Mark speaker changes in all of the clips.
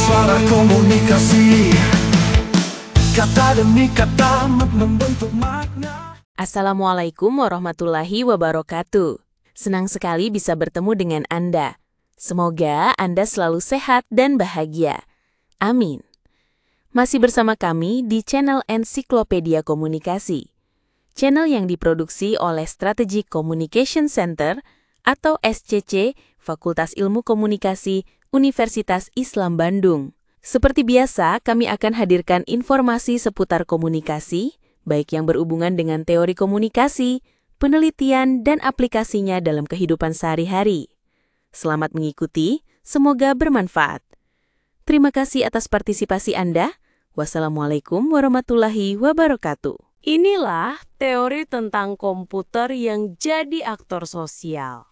Speaker 1: suara komunikasi, kata demi kata membentuk makna.
Speaker 2: Assalamualaikum warahmatullahi wabarakatuh. Senang sekali bisa bertemu dengan Anda. Semoga Anda selalu sehat dan bahagia. Amin. Masih bersama kami di channel Ensiklopedia Komunikasi. Channel yang diproduksi oleh Strategic Communication Center atau SCC, Fakultas Ilmu Komunikasi, Universitas Islam Bandung. Seperti biasa, kami akan hadirkan informasi seputar komunikasi, baik yang berhubungan dengan teori komunikasi, penelitian, dan aplikasinya dalam kehidupan sehari-hari. Selamat mengikuti, semoga bermanfaat. Terima kasih atas partisipasi Anda. Wassalamualaikum warahmatullahi wabarakatuh.
Speaker 3: Inilah teori tentang komputer yang jadi aktor sosial.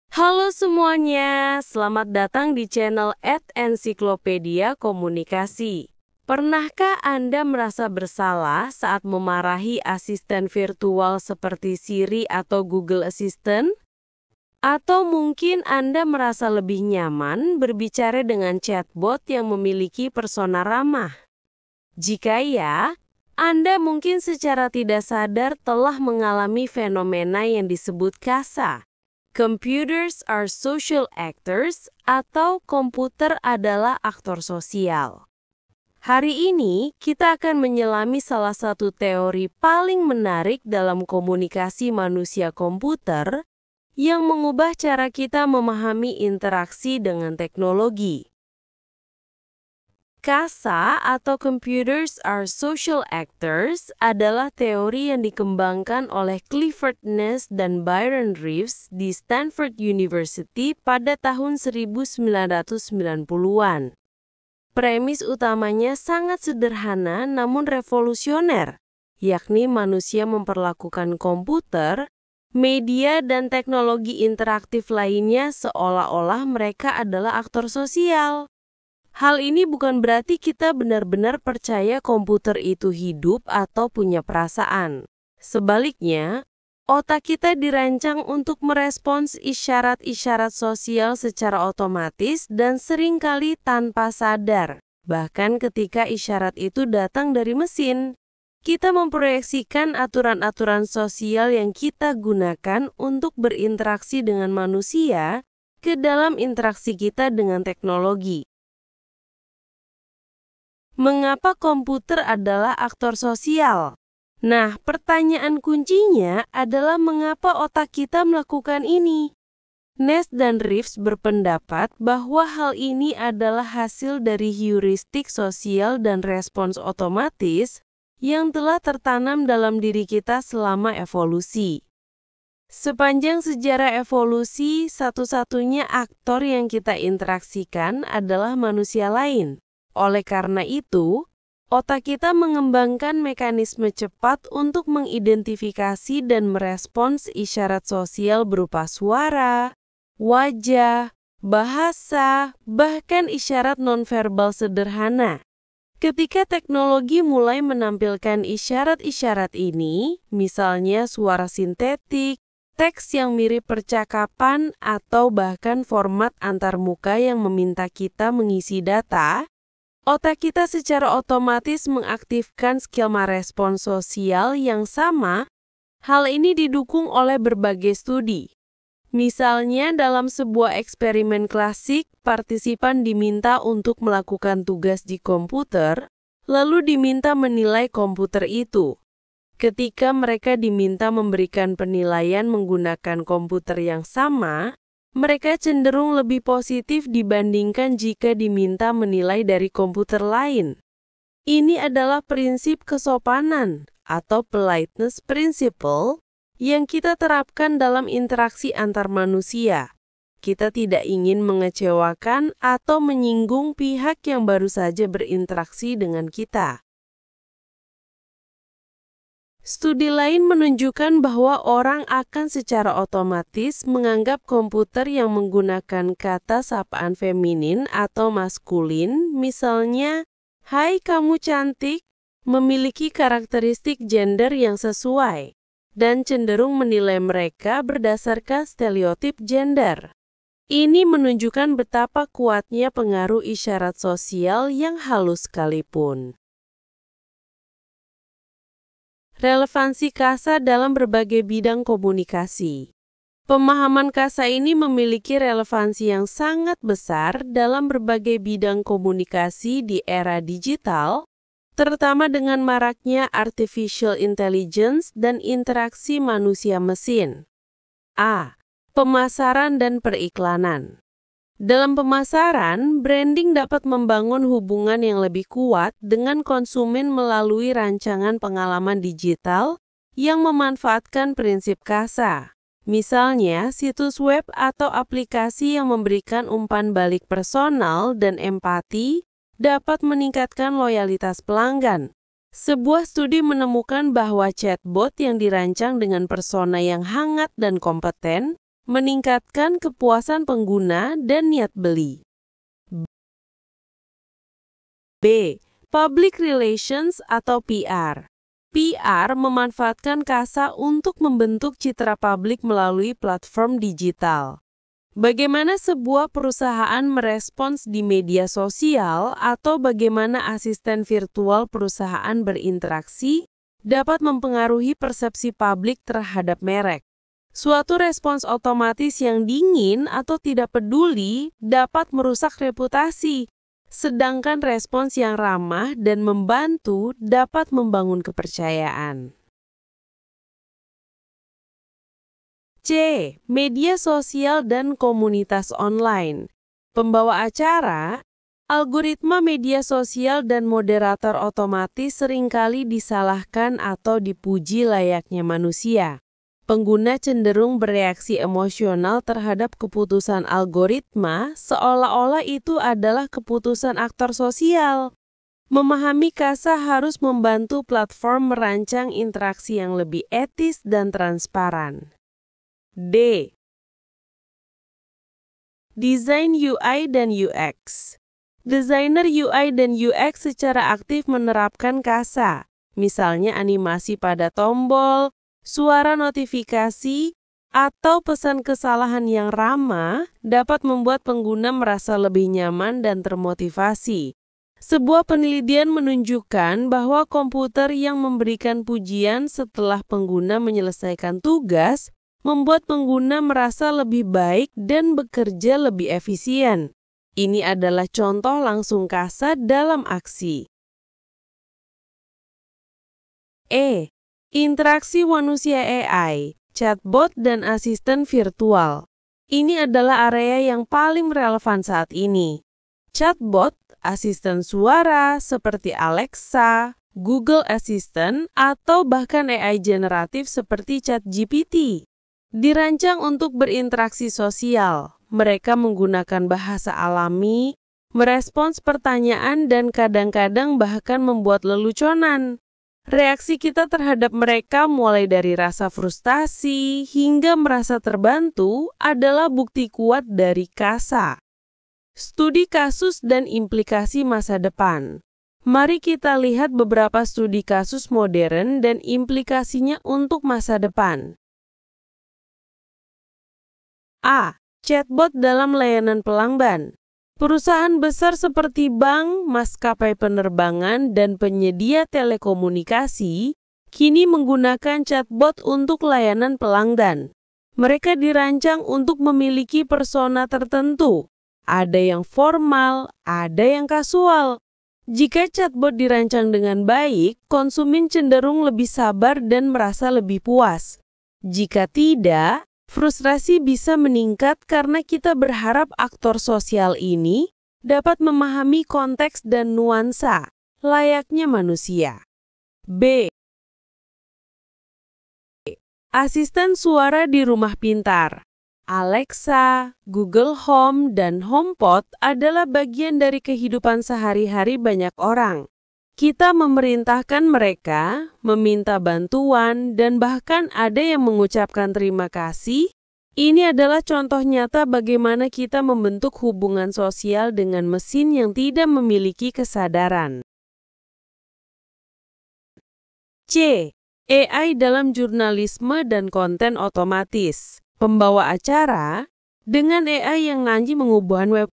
Speaker 3: Halo semuanya, selamat datang di channel @ensiklopedia komunikasi. Pernahkah Anda merasa bersalah saat memarahi asisten virtual seperti Siri atau Google Assistant? Atau mungkin Anda merasa lebih nyaman berbicara dengan chatbot yang memiliki persona ramah? Jika ya, Anda mungkin secara tidak sadar telah mengalami fenomena yang disebut KASA. Computers are social actors, atau komputer adalah aktor sosial. Hari ini, kita akan menyelami salah satu teori paling menarik dalam komunikasi manusia-komputer yang mengubah cara kita memahami interaksi dengan teknologi. KASA atau Computers are Social Actors adalah teori yang dikembangkan oleh Clifford Ness dan Byron Reeves di Stanford University pada tahun 1990-an. Premis utamanya sangat sederhana namun revolusioner, yakni manusia memperlakukan komputer, media, dan teknologi interaktif lainnya seolah-olah mereka adalah aktor sosial. Hal ini bukan berarti kita benar-benar percaya komputer itu hidup atau punya perasaan. Sebaliknya, otak kita dirancang untuk merespons isyarat-isyarat sosial secara otomatis dan seringkali tanpa sadar. Bahkan ketika isyarat itu datang dari mesin, kita memproyeksikan aturan-aturan sosial yang kita gunakan untuk berinteraksi dengan manusia ke dalam interaksi kita dengan teknologi. Mengapa komputer adalah aktor sosial? Nah, pertanyaan kuncinya adalah mengapa otak kita melakukan ini? Ness dan Reeves berpendapat bahwa hal ini adalah hasil dari heuristik sosial dan respons otomatis yang telah tertanam dalam diri kita selama evolusi. Sepanjang sejarah evolusi, satu-satunya aktor yang kita interaksikan adalah manusia lain. Oleh karena itu, otak kita mengembangkan mekanisme cepat untuk mengidentifikasi dan merespons isyarat sosial berupa suara, wajah, bahasa, bahkan isyarat nonverbal sederhana. Ketika teknologi mulai menampilkan isyarat-isyarat ini, misalnya suara sintetik, teks yang mirip percakapan, atau bahkan format antarmuka yang meminta kita mengisi data, otak kita secara otomatis mengaktifkan skema respons sosial yang sama. Hal ini didukung oleh berbagai studi. Misalnya dalam sebuah eksperimen klasik, partisipan diminta untuk melakukan tugas di komputer, lalu diminta menilai komputer itu. Ketika mereka diminta memberikan penilaian menggunakan komputer yang sama, mereka cenderung lebih positif dibandingkan jika diminta menilai dari komputer lain. Ini adalah prinsip kesopanan atau politeness principle yang kita terapkan dalam interaksi antar manusia. Kita tidak ingin mengecewakan atau menyinggung pihak yang baru saja berinteraksi dengan kita. Studi lain menunjukkan bahwa orang akan secara otomatis menganggap komputer yang menggunakan kata sapaan feminin atau maskulin, misalnya, "Hai kamu cantik," memiliki karakteristik gender yang sesuai, dan cenderung menilai mereka berdasarkan stereotip gender. Ini menunjukkan betapa kuatnya pengaruh isyarat sosial yang halus sekalipun. Relevansi kasa dalam berbagai bidang komunikasi. Pemahaman kasa ini memiliki relevansi yang sangat besar dalam berbagai bidang komunikasi di era digital, terutama dengan maraknya artificial intelligence dan interaksi manusia-mesin. A. Pemasaran dan periklanan. Dalam pemasaran, branding dapat membangun hubungan yang lebih kuat dengan konsumen melalui rancangan pengalaman digital yang memanfaatkan prinsip kasa. Misalnya, situs web atau aplikasi yang memberikan umpan balik personal dan empati dapat meningkatkan loyalitas pelanggan. Sebuah studi menemukan bahwa chatbot yang dirancang dengan persona yang hangat dan kompeten meningkatkan kepuasan pengguna dan niat beli. B. Public Relations atau PR. PR memanfaatkan kasa untuk membentuk citra publik melalui platform digital. Bagaimana sebuah perusahaan merespons di media sosial atau bagaimana asisten virtual perusahaan berinteraksi dapat mempengaruhi persepsi publik terhadap merek. Suatu respons otomatis yang dingin atau tidak peduli dapat merusak reputasi, sedangkan respons yang ramah dan membantu dapat membangun kepercayaan. C. Media sosial dan komunitas online. Pembawa acara, algoritma media sosial dan moderator otomatis seringkali disalahkan atau dipuji layaknya manusia. Pengguna cenderung bereaksi emosional terhadap keputusan algoritma seolah-olah itu adalah keputusan aktor sosial. Memahami kasa harus membantu platform merancang interaksi yang lebih etis dan transparan. D. Desain UI dan UX. Desainer UI dan UX secara aktif menerapkan kasa, misalnya animasi pada tombol, suara notifikasi, atau pesan kesalahan yang ramah dapat membuat pengguna merasa lebih nyaman dan termotivasi. Sebuah penelitian menunjukkan bahwa komputer yang memberikan pujian setelah pengguna menyelesaikan tugas membuat pengguna merasa lebih baik dan bekerja lebih efisien. Ini adalah contoh langsung kasa dalam aksi. E. Interaksi manusia AI, chatbot dan asisten virtual. Ini adalah area yang paling relevan saat ini. Chatbot, asisten suara seperti Alexa, Google Assistant, atau bahkan AI generatif seperti ChatGPT. Dirancang untuk berinteraksi sosial. Mereka menggunakan bahasa alami, merespons pertanyaan dan kadang-kadang bahkan membuat leluconan. Reaksi kita terhadap mereka mulai dari rasa frustasi hingga merasa terbantu adalah bukti kuat dari kasa. Studi kasus dan implikasi masa depan. Mari kita lihat beberapa studi kasus modern dan implikasinya untuk masa depan. A. Chatbot dalam layanan pelanggan. Perusahaan besar seperti bank, maskapai penerbangan, dan penyedia telekomunikasi kini menggunakan chatbot untuk layanan pelanggan. Mereka dirancang untuk memiliki persona tertentu. Ada yang formal, ada yang kasual. Jika chatbot dirancang dengan baik, konsumen cenderung lebih sabar dan merasa lebih puas. Jika tidak, frustrasi bisa meningkat karena kita berharap aktor sosial ini dapat memahami konteks dan nuansa, layaknya manusia. B. Asisten suara di rumah pintar. Alexa, Google Home, dan HomePod adalah bagian dari kehidupan sehari-hari banyak orang. Kita memerintahkan mereka, meminta bantuan, dan bahkan ada yang mengucapkan terima kasih. Ini adalah contoh nyata bagaimana kita membentuk hubungan sosial dengan mesin yang tidak memiliki kesadaran. C. AI dalam jurnalisme dan konten otomatis. Pembawa acara, Dengan AI yang nanti mengubah web,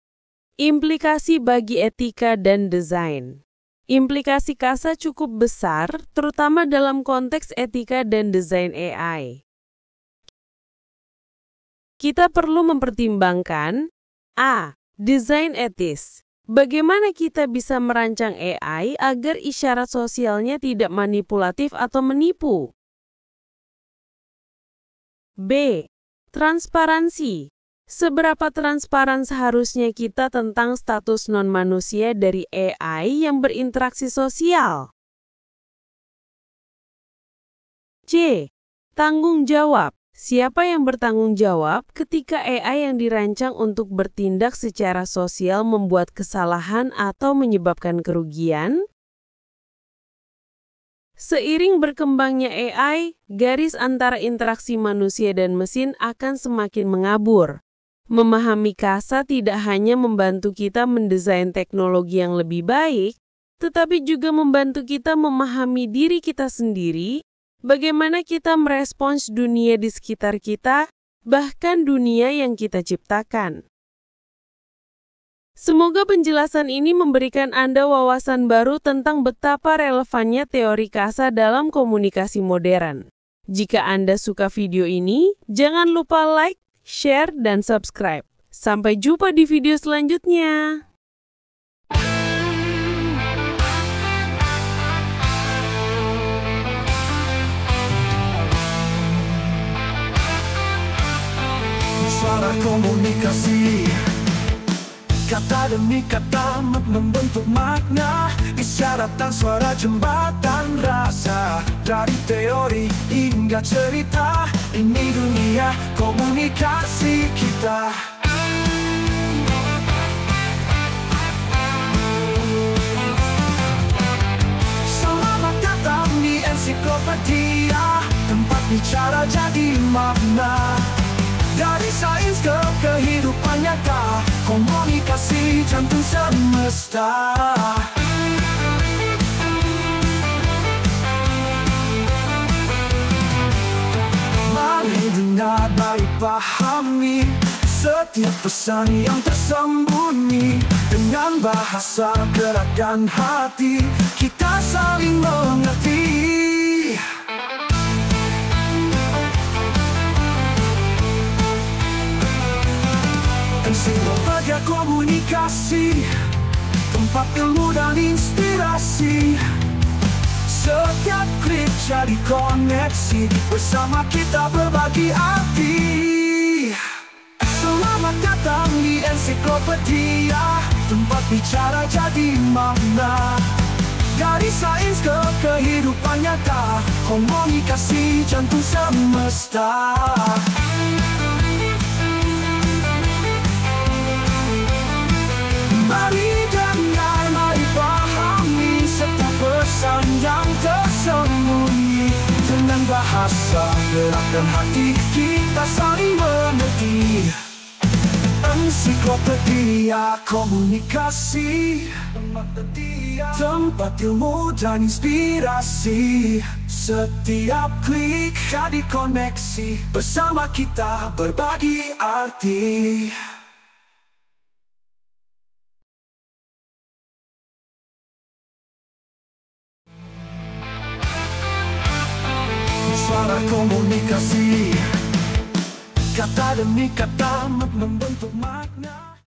Speaker 3: implikasi bagi etika dan desain. Implikasi KASA cukup besar, terutama dalam konteks etika dan desain AI. Kita perlu mempertimbangkan A. Desain etis. Bagaimana kita bisa merancang AI agar isyarat sosialnya tidak manipulatif atau menipu? B. Transparansi. Seberapa transparan seharusnya kita tentang status non-manusia dari AI yang berinteraksi sosial? C. Tanggung jawab. Siapa yang bertanggung jawab ketika AI yang dirancang untuk bertindak secara sosial membuat kesalahan atau menyebabkan kerugian? Seiring berkembangnya AI, garis antara interaksi manusia dan mesin akan semakin mengabur. Memahami KASA tidak hanya membantu kita mendesain teknologi yang lebih baik, tetapi juga membantu kita memahami diri kita sendiri, bagaimana kita merespons dunia di sekitar kita, bahkan dunia yang kita ciptakan. Semoga penjelasan ini memberikan Anda wawasan baru tentang betapa relevannya teori KASA dalam komunikasi modern. Jika Anda suka video ini, jangan lupa like, share, dan subscribe. Sampai jumpa di video selanjutnya.
Speaker 1: Suara komunikasi, kata demi kata membentuk makna, isyarat dan suara jembatan rasa. Dari teori hingga cerita, ini dunia komunikasi kita. Selamat datang di ensiklopedia, tempat bicara jadi makna. Dari sains ke kehidupan nyata, komunikasi jantung semesta. Mari dengar, mari pahami setiap pesan yang tersembunyi. Dengan bahasa, gerak dan hati, kita saling mengerti. Ensiklopedia komunikasi, tempat ilmu dan inspirasi. Setiap klik jadi koneksi, bersama kita berbagi arti. Selamat datang di ensiklopedia, tempat bicara jadi makna. Dari sains ke kehidupan nyata, komunikasi jantung semesta. Mari dengar, mari pahami setiap pesan yang tersembunyi. Dengan bahasa, gerak dan hati, kita saling mengerti. Ensiklopedia komunikasi, tempat ilmu dan inspirasi. Setiap klik jadi koneksi, bersama kita berbagi arti. Suara komunikasi, kata demi kata membentuk makna.